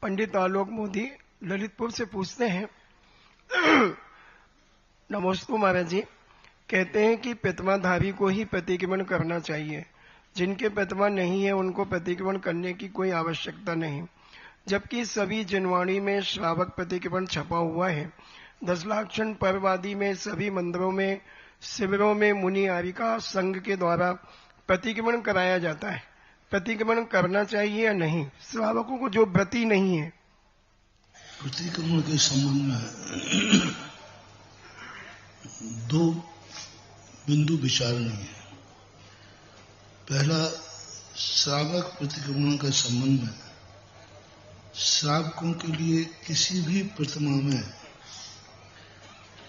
पंडित आलोक मोदी ललितपुर से पूछते हैं। नमस्ते महाराज जी, कहते हैं कि प्रतिमाधारी को ही प्रतिक्रमण करना चाहिए, जिनके प्रतिमा नहीं है उनको प्रतिक्रमण करने की कोई आवश्यकता नहीं, जबकि सभी जनवाणी में श्रावक प्रतिक्रमण छपा हुआ है। 10 लाक्षण पर्ववादी में सभी मंदिरों में शिविरों में मुनि आरिका संघ के द्वारा प्रतिक्रमण कराया जाता है। प्रतिक्रमण करना चाहिए या नहीं, श्रावकों को जो व्रती नहीं है? प्रतिक्रमण के संबंध में दो बिंदु विचारणीय है। पहला, श्रावक प्रतिक्रमण के संबंध में श्रावकों के लिए किसी भी प्रतिमा में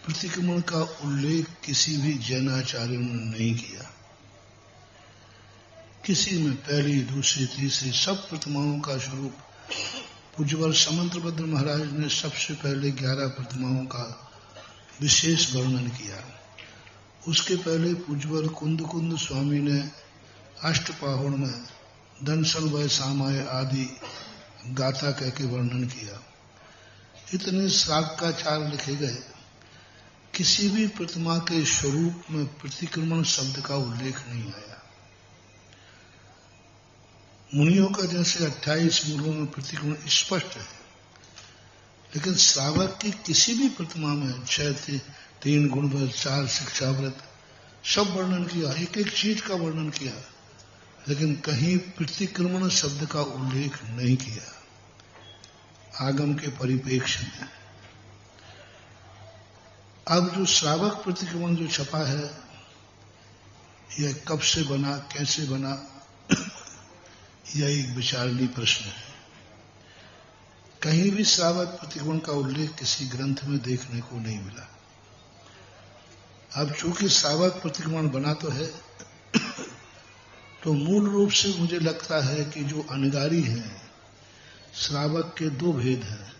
प्रतिक्रमण का उल्लेख किसी भी जैनाचार्यों ने नहीं किया। किसी में पहली, दूसरी, तीसरी सब प्रतिमाओं का स्वरूप पूज्यवर समंतभद्र महाराज ने सबसे पहले 11 प्रतिमाओं का विशेष वर्णन किया। उसके पहले पूज्यवर कुंद कुंद स्वामी ने अष्टपाहुण में दंसन व सामाय आदि गाथा कह के वर्णन किया। इतने शाक्ताचार लिखे गए, किसी भी प्रतिमा के स्वरूप में प्रतिक्रमण शब्द का उल्लेख नहीं आया। मुनियों का जैसे 28 मूलों में प्रतिक्रमण स्पष्ट है, लेकिन श्रावक की किसी भी प्रतिमा में 6 3 गुणव्रत, 4 शिक्षाव्रत सब वर्णन किया, एक एक चीज का वर्णन किया, लेकिन कहीं प्रतिक्रमण शब्द का उल्लेख नहीं किया आगम के परिप्रेक्ष्य में। अब जो श्रावक प्रतिक्रमण जो छपा है, यह कब से बना, कैसे बना, यह एक विचारणीय प्रश्न है। कहीं भी श्रावक प्रतिक्रमण का उल्लेख किसी ग्रंथ में देखने को नहीं मिला। अब चूंकि श्रावक प्रतिक्रमण बना तो है, तो मूल रूप से मुझे लगता है कि जो अनगारी हैं, श्रावक के 2 भेद हैं।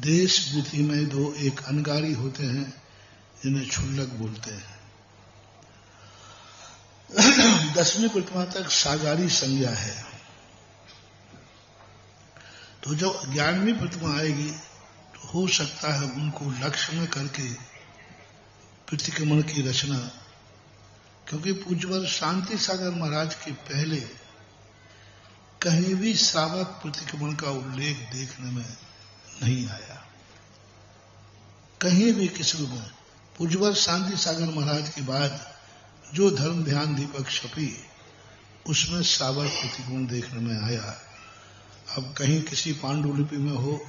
देश विधि में 2, एक अनगारी होते हैं जिन्हें क्षुल्लक बोलते हैं। 10वीं प्रतिमा तक सागारी संज्ञा है, तो जब 11वीं प्रतिमा आएगी तो हो सकता है उनको लक्ष्य में करके प्रतिक्रमण की रचना, क्योंकि पूज्यवर शांति सागर महाराज के पहले कहीं भी श्रावक प्रतिक्रमण का उल्लेख देखने में नहीं आया। कहीं भी किसी में पूज्यवर शांति सागर महाराज के बाद जो धर्म ध्यान दीपक छपी, उसमें श्रावक प्रतिक्रमण देखने में आया। अब कहीं किसी पांडुलिपि में हो,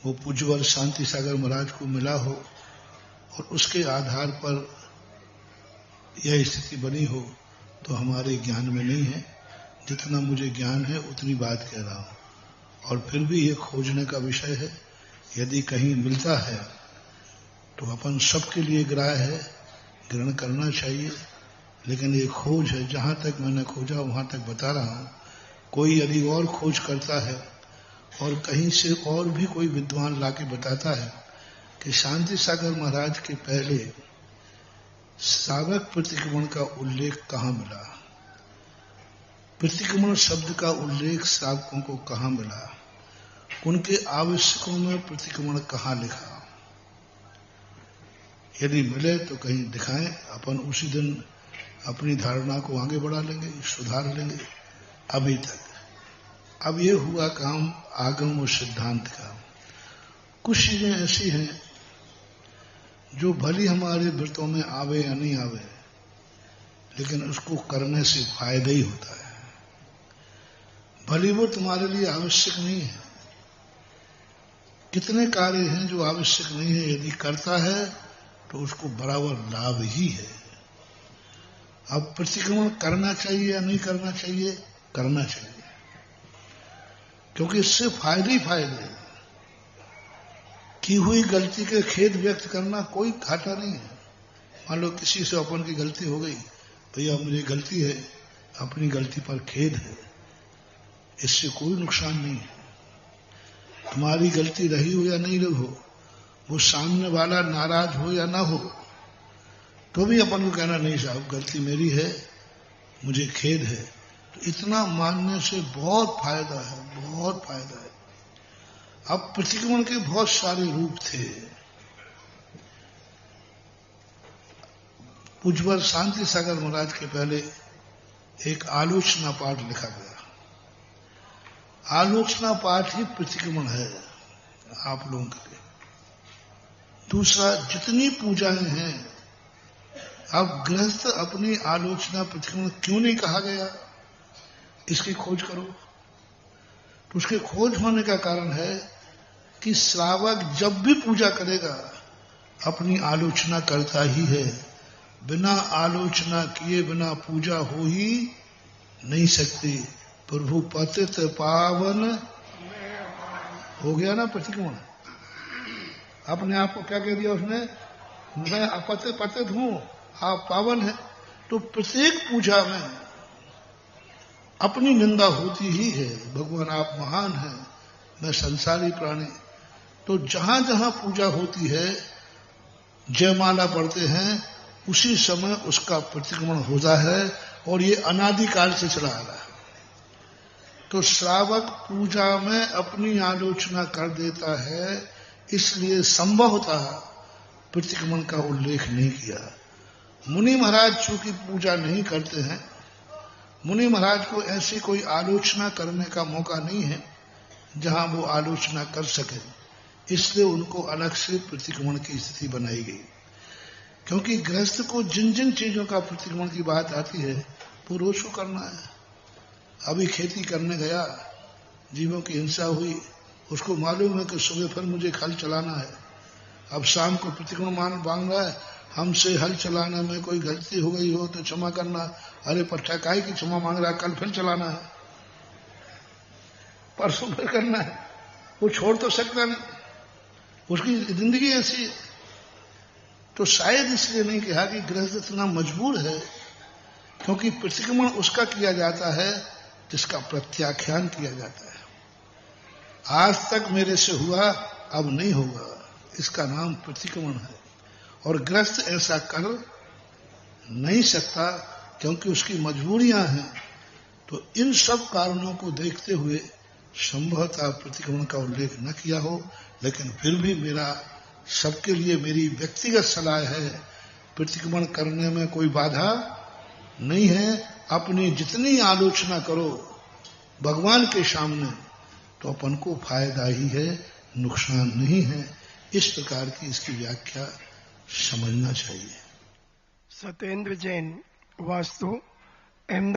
वो पूज्यवर शांति सागर महाराज को मिला हो और उसके आधार पर यह स्थिति बनी हो, तो हमारे ज्ञान में नहीं है। जितना मुझे ज्ञान है उतनी बात कह रहा हूं, और फिर भी ये खोजने का विषय है। यदि कहीं मिलता है तो अपन सबके लिए ग्राह्य है, ग्रहण करना चाहिए, लेकिन ये खोज है। जहां तक मैंने खोजा वहां तक बता रहा हूं। कोई यदि और खोज करता है और कहीं से और भी कोई विद्वान लाके बताता है कि शांति सागर महाराज के पहले श्रावक प्रतिक्रमण का उल्लेख कहां मिला, प्रतिक्रमण शब्द का उल्लेख श्रावकों को कहां मिला, उनके आवश्यकों में प्रतिक्रमण कहां लिखा, यदि मिले तो कहीं दिखाएं। अपन उसी दिन अपनी धारणा को आगे बढ़ा लेंगे, सुधार लेंगे। अभी तक अब ये हुआ काम आगम और सिद्धांत का। कुछ चीजें ऐसी हैं जो भली हमारे व्रतों में आवे या नहीं आवे, लेकिन उसको करने से फायदा ही होता है। भली वो तुम्हारे लिए आवश्यक नहीं है। कितने कार्य हैं जो आवश्यक नहीं है, यदि करता है तो उसको बराबर लाभ ही है। अब प्रतिक्रमण करना चाहिए या नहीं करना चाहिए? करना चाहिए, क्योंकि इससे फायदे ही फायदे। की हुई गलती के खेद व्यक्त करना कोई घाटा नहीं है। मान लो किसी से अपन की गलती हो गई, भैया मुझे गलती है, अपनी गलती पर खेद है, इससे कोई नुकसान नहीं है। तुम्हारी गलती रही हो या नहीं रही हो, वो सामने वाला नाराज हो या ना हो, तो भी अपन को कहना नहीं साहब गलती मेरी है, मुझे खेद है। तो इतना मानने से बहुत फायदा है, बहुत। बहुत फायदा है। अब प्रतिक्रमण के बहुत सारे रूप थे। पूज्यवर शांति सागर महाराज के पहले एक आलोचना पाठ लिखा गया। आलोचना पाठ ही प्रतिक्रमण है आप लोगों के लिए। दूसरा, जितनी पूजाएं हैं, अब गृहस्थ अपनी आलोचना प्रतिक्रमण क्यों नहीं कहा गया, इसकी खोज करो। तो उसके खोज होने का कारण है कि श्रावक जब भी पूजा करेगा अपनी आलोचना करता ही है। बिना आलोचना किए बिना पूजा हो ही नहीं सकती। प्रभु पतित पावन हो गया ना प्रतिक्रमण। अपने आप को क्या कह दिया उसने, मैं पतित हूं, आप पावन है। तो प्रत्येक पूजा में अपनी निंदा होती ही है। भगवान आप महान हैं, मैं संसारी प्राणी। तो जहां जहां पूजा होती है, जयमाला पढ़ते हैं, उसी समय उसका प्रतिक्रमण होता है और ये अनादिकाल से चला आ रहा है। तो श्रावक पूजा में अपनी आलोचना कर देता है, इसलिए संभवतः प्रतिक्रमण का उल्लेख नहीं किया। मुनि महाराज चूंकि पूजा नहीं करते हैं, मुनि महाराज को ऐसी कोई आलोचना करने का मौका नहीं है जहां वो आलोचना कर सके, इसलिए उनको अलग से प्रतिक्रमण की स्थिति बनाई गई। क्योंकि गृहस्थ को जिन जिन चीजों का प्रतिक्रमण की बात आती है वो रोज को करना है। अभी खेती करने गया, जीवों की हिंसा हुई, उसको मालूम है कि सुबह फिर मुझे हल चलाना है। अब शाम को प्रतिक्रमण मांग रहा है, हमसे हल चलाने में कोई गलती हो गई हो तो क्षमा करना। अरे पट्टा काहे की क्षमा मांग रहा है, कल फिर चलाना है, परसों फिर करना है। वो छोड़ तो सकता नहीं, उसकी जिंदगी ऐसी है। तो शायद इसलिए नहीं कहा कि गृहस्थ इतना मजबूर है, क्योंकि प्रतिक्रमण उसका किया जाता है जिसका प्रत्याख्यान किया जाता है। आज तक मेरे से हुआ, अब नहीं होगा, इसका नाम प्रतिक्रमण है। और गृहस्थ ऐसा कर नहीं सकता क्योंकि उसकी मजबूरियां हैं। तो इन सब कारणों को देखते हुए संभवतः प्रतिक्रमण का उल्लेख न किया हो, लेकिन फिर भी मेरा सबके लिए मेरी व्यक्तिगत सलाह है, प्रतिक्रमण करने में कोई बाधा नहीं है। अपनी जितनी आलोचना करो भगवान के सामने तो अपन को फायदा ही है, नुकसान नहीं है। इस प्रकार की इसकी व्याख्या समझना चाहिए। सत्येंद्र जैन, वास्तु, अहमदाबाद।